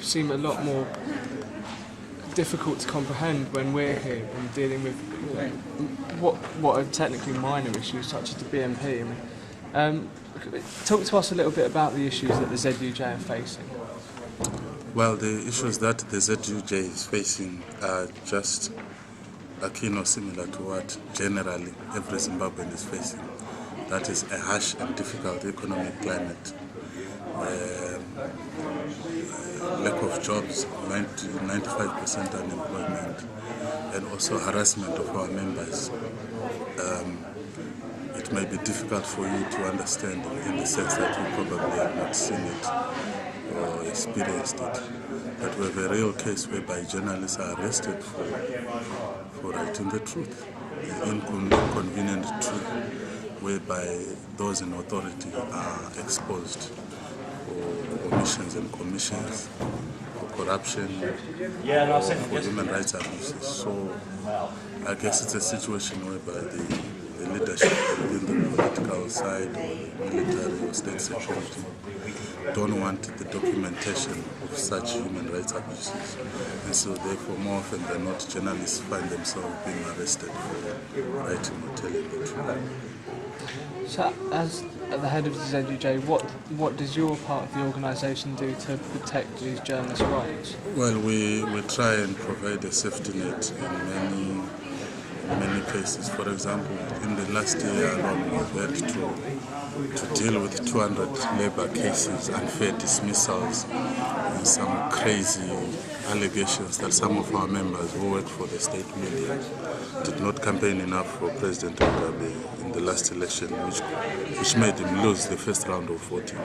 seem a lot more difficult to comprehend when we're here and dealing with what are technically minor issues such as the BNP. Talk to us a little bit about the issues that the ZUJ are facing. Well, the issues that the ZUJ is facing are just akin or similar to what generally every Zimbabwean is facing. That is a harsh and difficult economic climate. Lack of jobs, 95% unemployment, and also harassment of our members. It may be difficult for you to understand in the sense that you probably have not seen it or experienced it. But we have a real case whereby journalists are arrested for writing the truth, the inconvenient truth, whereby those in authority are exposed for omissions and commissions, for corruption, or for human rights abuses. So I guess it's a situation whereby the leadership within the political side or the military or state security don't want the documentation of such human rights abuses. And so therefore more often than not, journalists find themselves being arrested for writing or telling the truth. So as at the head of the ZUJ, what does your part of the organisation do to protect these journalists' rights? Well, we try and provide a safety net in many cases. For example, in the last year alone, we've had to deal with 200 labour cases, unfair dismissals, and some crazy allegations that some of our members who work for the state media did not campaign enough for President Mugabe in the last election, which made him lose the first round of voting.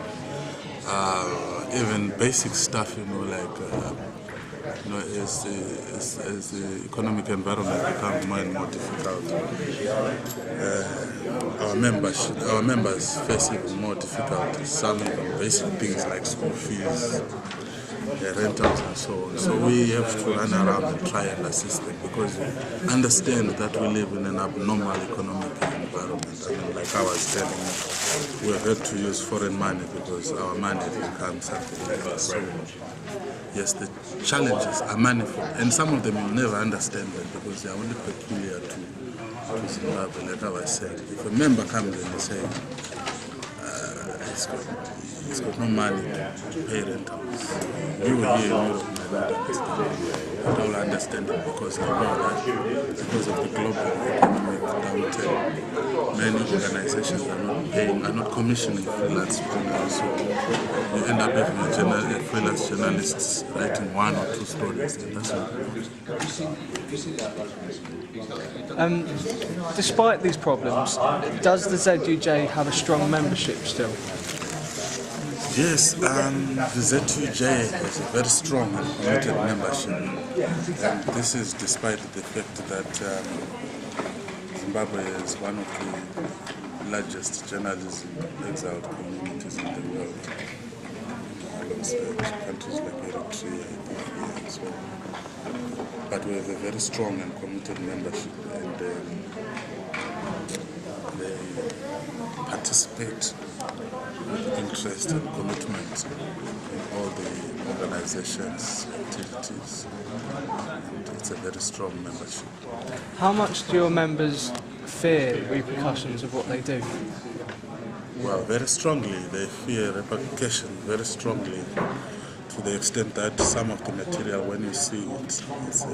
Even basic stuff, as the economic environment becomes more and more difficult, our members face even more difficulties. Some even basic things like school fees, rentals and so on. So we have to run around and try and assist them because we understand that we live in an abnormal economic environment. Like I was telling you, we have had to use foreign money because our money becomes something like that. So yes, the challenges are manifold, and some of them you'll never understand them because they are only peculiar to Zimbabwe. Like I was saying, if a member comes and says he's got no money to pay rentals, you will hear in Europe may not understand. But I will understand it because I know that because of the global economic downturn, many organizations are not commissioning freelance journalists. So you end up having a freelance journalists writing one or two stories, and that's all. Despite these problems, does the ZUJ have a strong membership still? Yes, the ZUJ has a very strong and committed membership. And this is despite the fact that Zimbabwe is one of the largest journalism exiled communities in the world, alongside countries like Eritrea, Ethiopia, and so on. But we have a very strong and committed membership, and they participate with interest and commitment in all the organizations' activities. And it's a very strong membership. How much do your members fear repercussions of what they do? Well, very strongly. They fear repercussion very strongly, to the extent that some of the material, when you see it, it's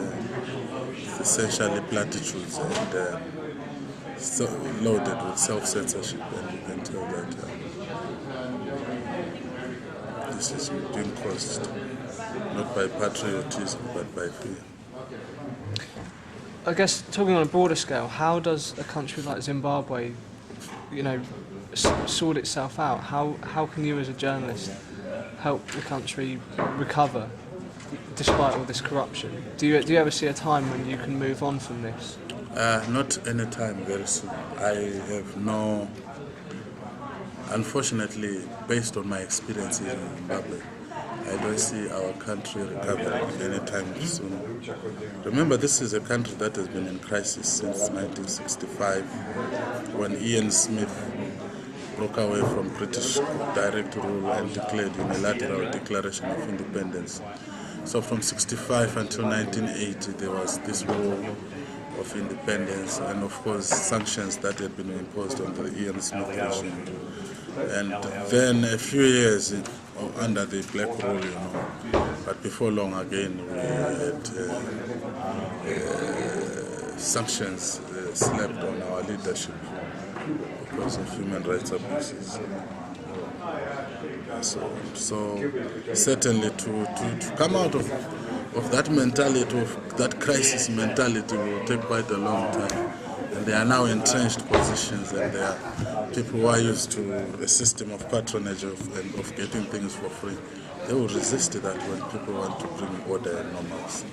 essentially platitudes and so loaded with self-censorship, and you can tell that this is being caused not by patriotism but by fear. I guess talking on a broader scale, how does a country like Zimbabwe, sort itself out? How can you as a journalist help the country recover despite all this corruption? Do you ever see a time when you can move on from this? Not any time very soon. I have no... Unfortunately, based on my experiences in Zimbabwe, I don't see our country recovering anytime soon. Remember, this is a country that has been in crisis since 1965, when Ian Smith broke away from British direct rule and declared unilateral declaration of independence. So from 65 until 1980 there was this war of independence and of course sanctions that had been imposed on the Ian Smith regime. And then a few years under the black rule, but before long again we had sanctions slapped on our leadership because of human rights abuses. So certainly to come out of that mentality, of that crisis mentality, will take quite a long time. And they are now entrenched positions, and they are people who are used to a system of patronage of getting things for free. They will resist that when people want to bring order and normalcy.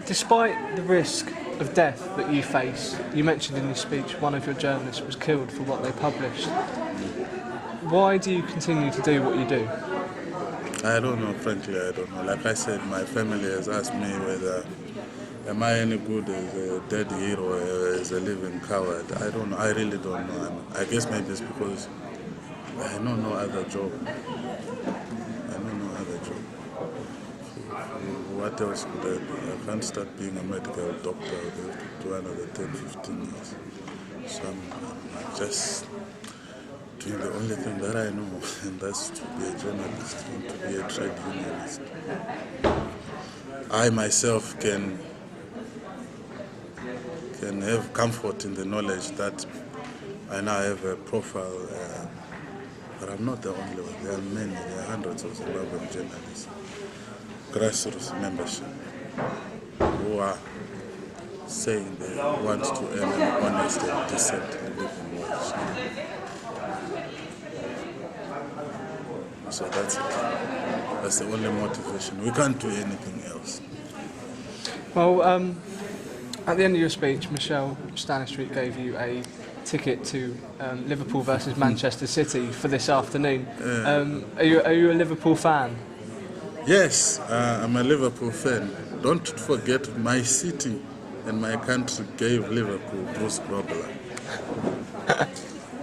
Despite the risk of death that you face, you mentioned in your speech one of your journalists was killed for what they published. Why do you continue to do what you do? I don't know, frankly, I don't know. Like I said, my family has asked me whether am I any good as a dead hero or as a living coward. I don't know, I really don't know. I guess maybe it's because I know no other job. What else could I do? I can't start being a medical doctor. I have to do another 10, 15 years. So I'm just doing the only thing that I know, and that's to be a journalist and to be a trade unionist. I myself can have comfort in the knowledge that I now have a profile, but I'm not the only one. There are many, there are hundreds of Zimbabwean journalists, grassroots membership, who are saying they want to earn an honest and decent living wage. So that's it. That's the only motivation. We can't do anything else. Well, at the end of your speech, Michelle Stanistreet gave you a ticket to Liverpool versus Manchester City for this afternoon. Are you a Liverpool fan? Yes, I'm a Liverpool fan. Don't forget, my city and my country gave Liverpool Bruce Grobler.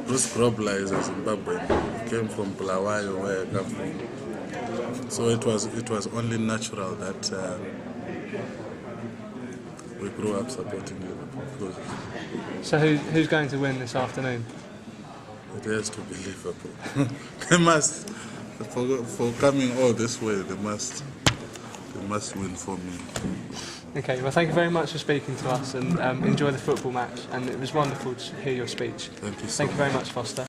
Bruce Grobler is a Zimbabwean. He came from Bulawayo, where I come from. So it was only natural that we grew up supporting Liverpool. So who's going to win this afternoon? It has to be Liverpool. They must, for coming all this way, they must win for me. Okay, well thank you very much for speaking to us, and enjoy the football match, and it was wonderful to hear your speech. Thank you so much. Thank you very much, Foster.